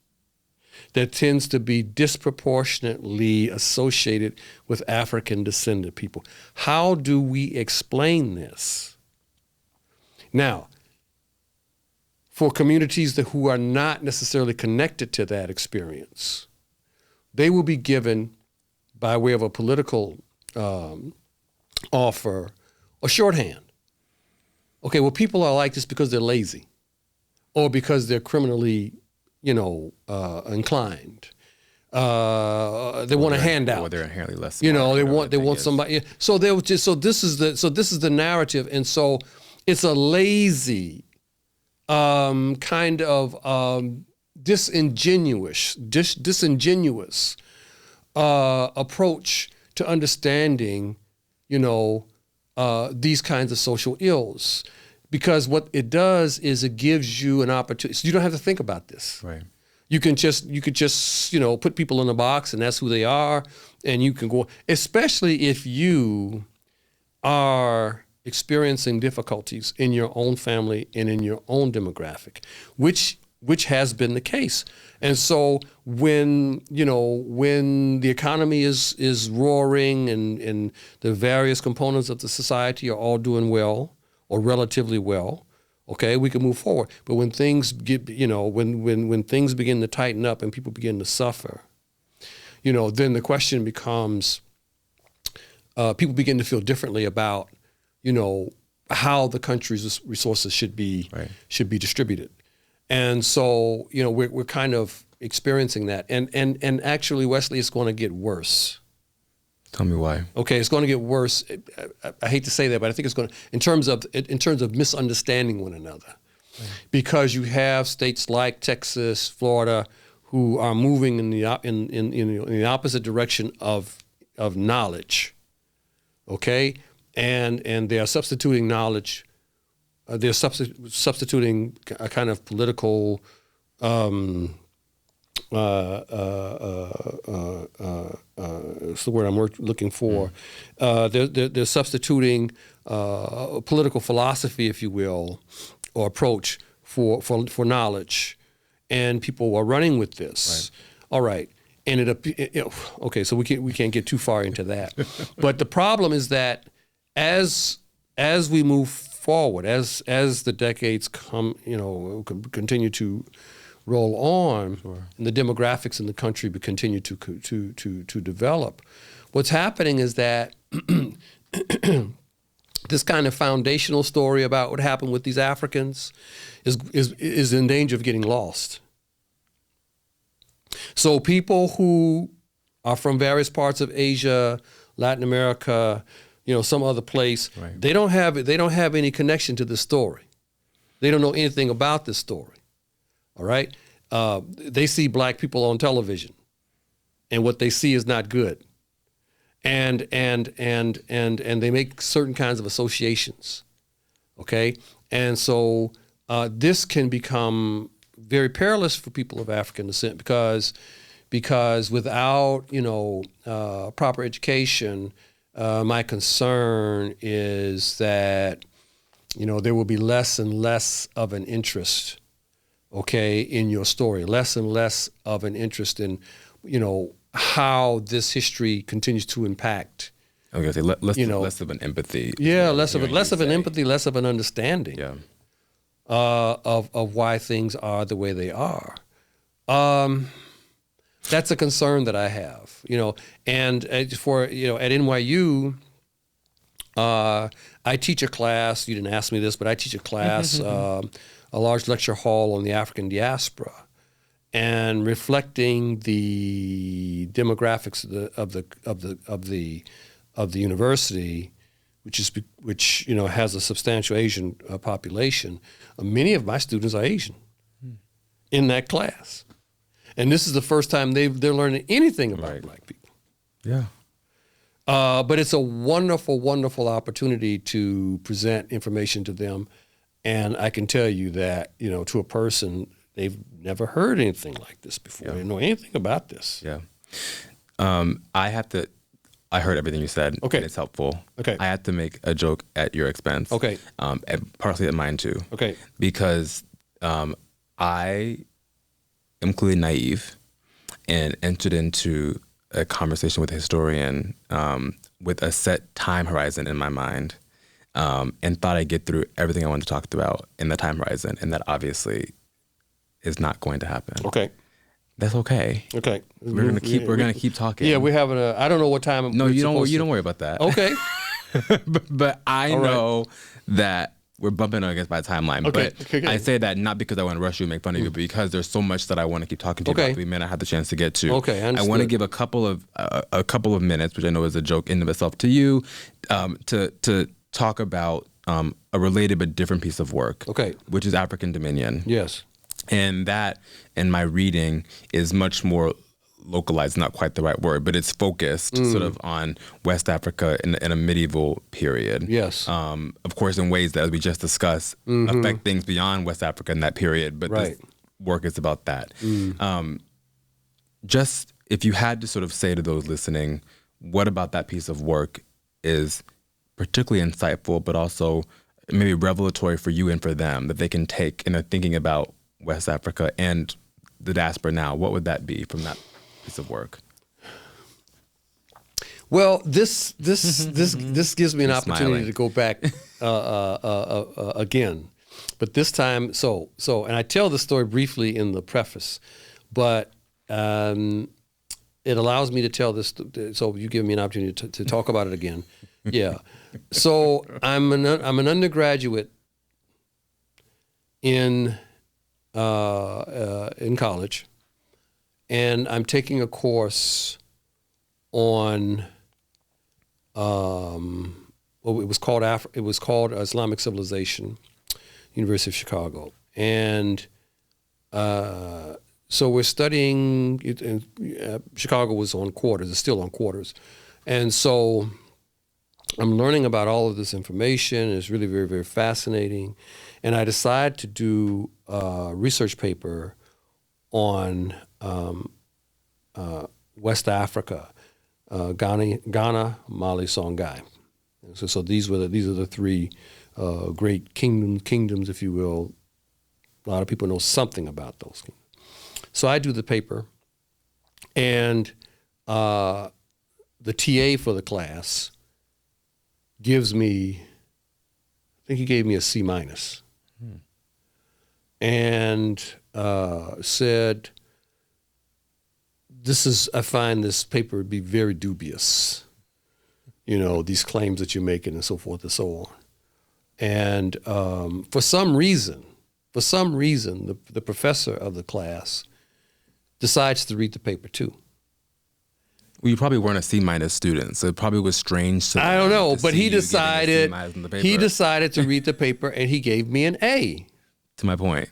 that tends to be disproportionately associated with African descendant people. How do we explain this? Now, for communities who are not necessarily connected to that experience, they will be given, by way of a political offer, a shorthand. Okay, well, people are like this because they're lazy, or because they're criminally, inclined. They want a handout. Or they're inherently less. They want somebody. So this is the narrative, and so it's a lazy kind of disingenuous approach to understanding, these kinds of social ills. Because what it does is it gives you an opportunity. So you don't have to think about this. Right. You could just put people in a box and that's who they are, and you can go. Especially if you are experiencing difficulties in your own family and in your own demographic, which has been the case. And so when the economy is roaring and the various components of the society are all doing well or relatively well, okay, we can move forward. But when things get, when things begin to tighten up and people begin to suffer, then the question becomes, people begin to feel differently about, how the country's resources should be distributed. And so, we're kind of experiencing that. And actually, Wesley, it's going to get worse. Tell me why. Okay, it's going to get worse. I hate to say that, but I think it's going to, in terms of misunderstanding one another, because you have states like Texas, Florida, who are moving in the opposite direction of knowledge. Okay, and they are substituting knowledge. They're substituting a kind of political it's the word I'm looking for. They're substituting political philosophy, if you will, or approach for knowledge, and people are running with this. Right. All right, and okay, so we can't get too far into that. But the problem is that as we move forward, as the decades continue to roll on, and the demographics in the country continue to develop, what's happening is that this kind of foundational story about what happened with these Africans is in danger of getting lost. So people who are from various parts of Asia, Latin America, some other place, right. they don't have any connection to this story. They don't know anything about this story. All right? They see black people on television, and what they see is not good. And they make certain kinds of associations. Okay? And so this can become very perilous for people of African descent because without proper education, my concern is that there will be less and less of an interest, okay, in your story, less and less of an interest in how this history continues to impact. I was gonna say less of an empathy. Yeah, less of an empathy, less of an understanding. Yeah. Of why things are the way they are. That's a concern that I have, and at NYU, I teach a class. You didn't ask me this, but I teach a class, a large lecture hall on the African diaspora, and reflecting the demographics of the university, which has a substantial Asian population. Many of my students are Asian in that class, and this is the first time they're learning anything about black people. Yeah. But it's a wonderful, wonderful opportunity to present information to them, and I can tell you that to a person, they've never heard anything like this before. They don't know anything about this. Yeah. I heard everything you said. Okay. And it's helpful. Okay. I have to make a joke at your expense. Okay. And partially at mine too. Okay. Because I am clearly naive and entered into a conversation with a historian with a set time horizon in my mind, and thought I'd get through everything I wanted to talk about in the time horizon, and that obviously is not going to happen. Okay. That's okay. Okay. We're gonna keep talking. Yeah, we're having I don't know what time. No, you don't worry about that. Okay. but I know that we're bumping against my timeline. Okay. But Okay. I say that not because I want to rush you and make fun of you, but because there's so much that I want to keep talking to you about that we may not have the chance to get to. Okay, I want to give a couple of minutes, which I know is a joke in of itself, to you, to talk about a related but different piece of work. Okay. Which is African Dominion. Yes. And that, in my reading, is much more localized, not quite the right word, but it's focused sort of on West Africa in a medieval period. Yes. Of course, in ways that, as we just discussed, affect things beyond West Africa in that period, but this work is about that. Just if you had to sort of say to those listening, what about that piece of work is particularly insightful, but also maybe revelatory for you and for them that they can take in their thinking about West Africa and the diaspora now, what would that be from that piece of work? Well, this gives me an opportunity to go back again, but this time, and I tell the story briefly in the preface, but it allows me to tell this. So you give me an opportunity to talk about it again. Yeah. So I'm an undergraduate in college, and I'm taking a course on it was called Islamic Civilization, University of Chicago, and so we're studying. Chicago was on quarters; it's still on quarters, and so I'm learning about all of this information. It's really very, very fascinating. And I decided to do a research paper on West Africa, Ghana, Mali, Songhai. So these are the three great kingdoms, if you will. A lot of people know something about those kingdoms. So I do the paper, and the TA for the class gives me, I think he gave me a C-, and said, I find this paper to be very dubious, these claims that you're making and so forth and so on. And for some reason, the professor of the class decides to read the paper too. Well, you probably weren't a C- student, so it probably was strange to I don't know, to but see he you getting a decided C- in the paper. he decided to read the paper, and he gave me an A. To my point.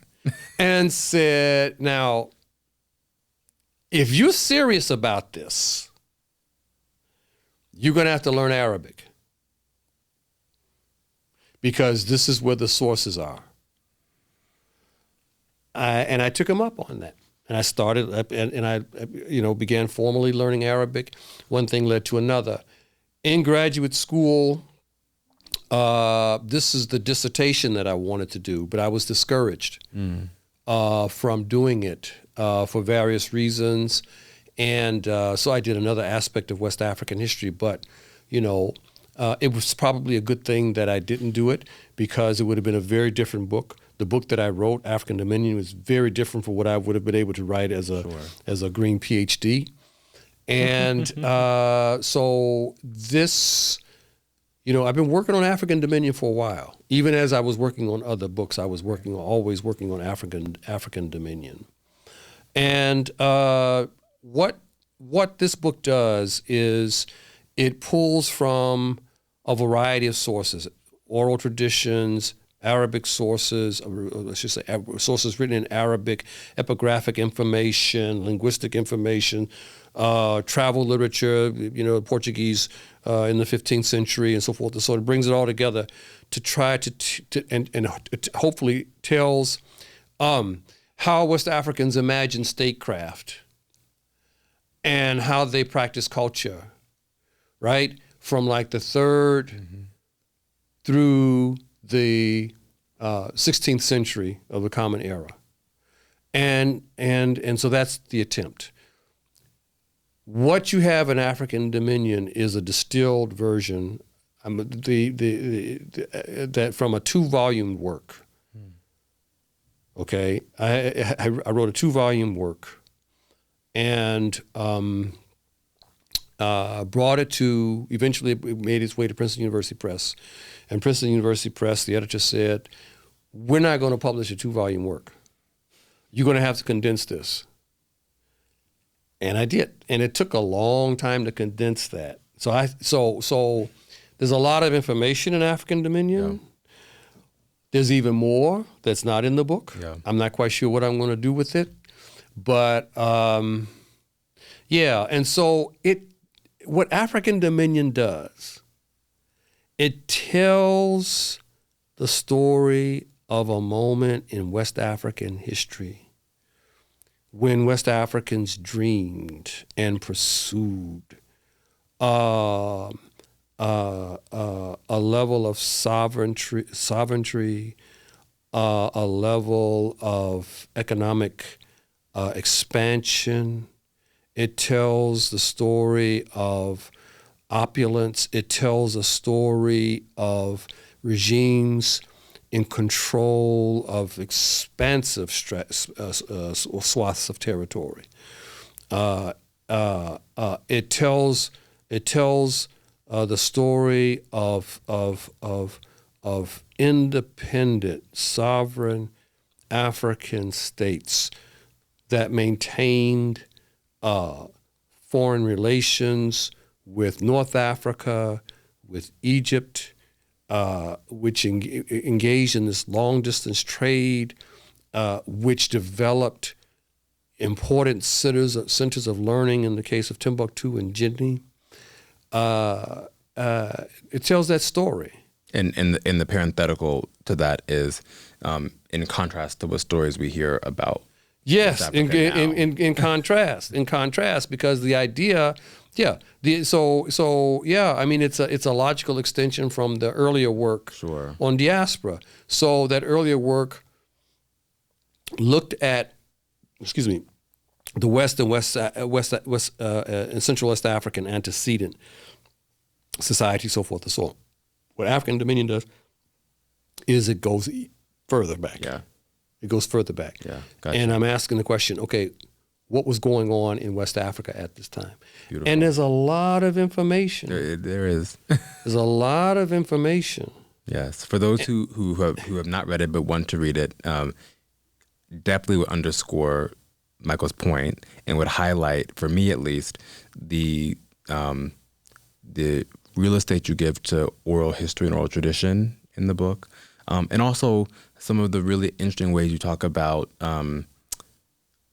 And said, now, if you're serious about this, you're going to have to learn Arabic, because this is where the sources are. And I took him up on that. And I started, and I began formally learning Arabic. One thing led to another. In graduate school, this is the dissertation that I wanted to do, but I was discouraged from doing it for various reasons. And so I did another aspect of West African history, but, it was probably a good thing that I didn't do it, because it would have been a very different book. The book that I wrote, African Dominion, was very different from what I would have been able to write as a green PhD. And so this, I've been working on African Dominion for a while. Even as I was working on other books, I was always working on African Dominion. And what this book does is it pulls from a variety of sources, oral traditions, Arabic sources, I should say sources written in Arabic, epigraphic information, linguistic information, travel literature, Portuguese in the 15th century and so forth. And so it brings it all together to try and hopefully tells how West Africans imagine statecraft and how they practice culture, right? From like the 3rd through the 16th century of the Common Era. And so that's the attempt. What you have in African Dominion is a distilled version that from a 2-volume work. Okay, I wrote a 2-volume work, and brought it to, eventually it made its way to Princeton University Press. And Princeton University Press, the editor said, we're not going to publish a 2-volume work. You're going to have to condense this. And I did. And it took a long time to condense that. So there's a lot of information in African Dominion. Yeah. There's even more that's not in the book. Yeah. I'm not quite sure what I'm going to do with it. But yeah, and so what African Dominion does, it tells the story of a moment in West African history when West Africans dreamed and pursued a level of sovereignty, a level of economic expansion. It tells the story of opulence. It tells a story of regimes in control of expansive swaths of territory. It tells the story of independent, sovereign African states that maintained foreign relations with North Africa, with Egypt, which engaged in this long-distance trade, which developed important centers of learning in the case of Timbuktu and Guinea. It tells that story. And the parenthetical to that is in contrast to what stories we hear about Yes, West in, Africa now. in contrast, because the idea, I mean, it's a logical extension from the earlier work Sure. on diaspora. So that earlier work looked at, the West and Central West African antecedent society, so forth and so on. What African Dominion does is it goes further back. Yeah. It goes further back. Yeah, gotcha. And I'm asking the question, okay, what was going on in West Africa at this time? Beautiful. And there's a lot of information. There is. There's a lot of information. Yes. For those who have not read it but want to read it, definitely would underscore Michael's point and would highlight, for me at least, the real estate you give to oral history and oral tradition in the book, and also some of the really interesting ways you talk about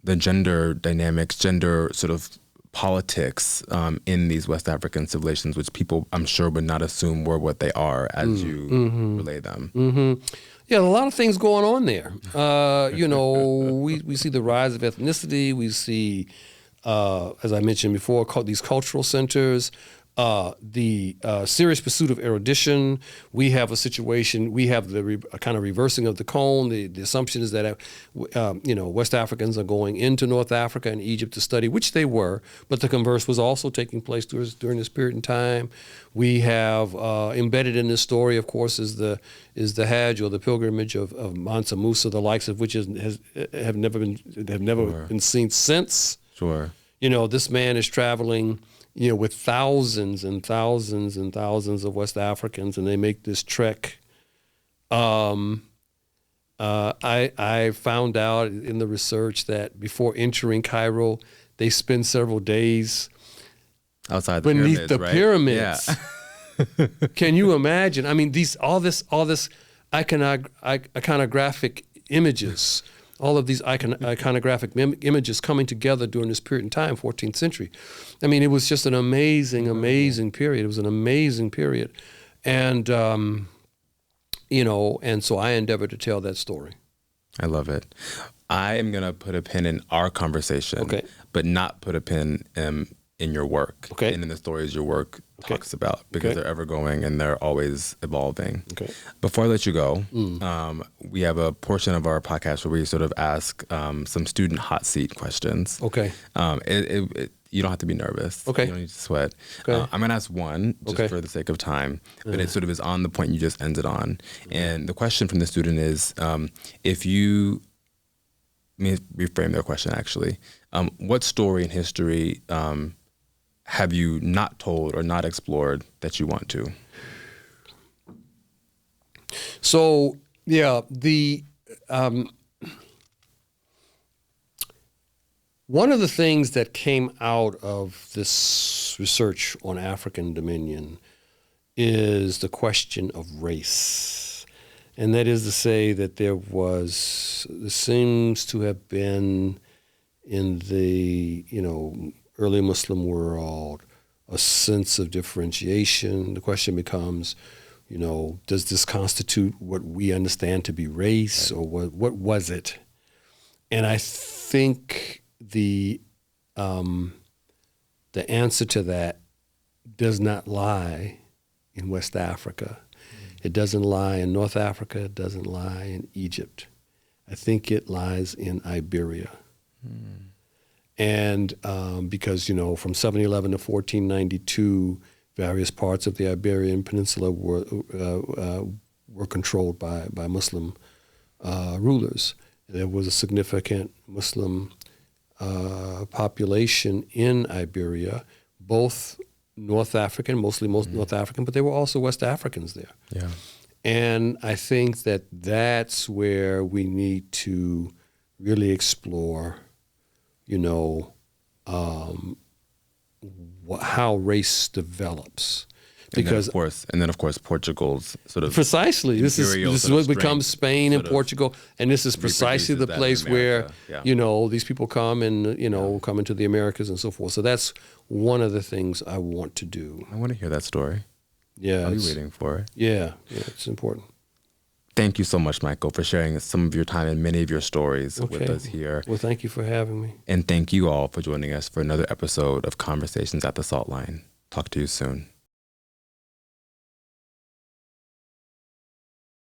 the gender dynamics, gender sort of politics in these West African civilizations, which people, I'm sure, would not assume were what they are as you relay them. Mm-hmm. Yeah, a lot of things going on there. We see the rise of ethnicity. We see, as I mentioned before, these cultural centers. The serious pursuit of erudition. We have a situation. We have the kind of reversing of the cone. The assumption is that West Africans are going into North Africa and Egypt to study, which they were, but the converse was also taking place during this period in time. We have embedded in this story, of course, is the Hajj, or the pilgrimage of Mansa Musa, the likes of which have never been seen since. Sure. This man is traveling, with thousands and thousands and thousands of West Africans, and they make this trek. I found out in the research that before entering Cairo, they spend several days Outside the beneath pyramids, the right? pyramids. Yeah. Can you imagine? I mean, all this iconographic images. All of these iconographic images coming together during this period in time, 14th century. I mean, it was just an amazing period. It was an amazing period. And, and so I endeavored to tell that story. I love it. I am going to put a pin in our conversation, Okay. but not put a pin in your work, Okay. and in the stories your work talks about, because Okay. they're ever going and they're always evolving. Okay. Before I let you go, we have a portion of our podcast where we sort of ask some student hot seat questions. Okay. You don't have to be nervous. Okay. You don't need to sweat. Okay. I'm going to ask one just Okay. for the sake of time, but it sort of is on the point you just ended on. And the question from the student is, let me reframe their question actually. What story in history have you not told or not explored that you want to? So, one of the things that came out of this research on African Dominion is the question of race. And that is to say that there seems to have been in the, early Muslim world, a sense of differentiation. The question becomes, does this constitute what we understand to be race, or what was it? And I think the answer to that does not lie in West Africa. It doesn't lie in North Africa. It doesn't lie in Egypt. I think it lies in Iberia. And because, from 1711 to 1492, various parts of the Iberian Peninsula were controlled by Muslim rulers. There was a significant Muslim population in Iberia, both North African, mostly North African, but there were also West Africans there. Yeah. And I think that's where we need to really explore, how race develops. Because and then of course Portugal's sort of precisely this is what becomes Spain and Portugal, and this is precisely the place where these people come and come into the Americas and so forth. So that's one of the things I want to do. I want to hear that story. Yeah, I'll be waiting for it. Yeah, it's important. Thank you so much, Michael, for sharing some of your time and many of your stories with us here. Well, thank you for having me. And thank you all for joining us for another episode of Conversations at the Salt Line. Talk to you soon.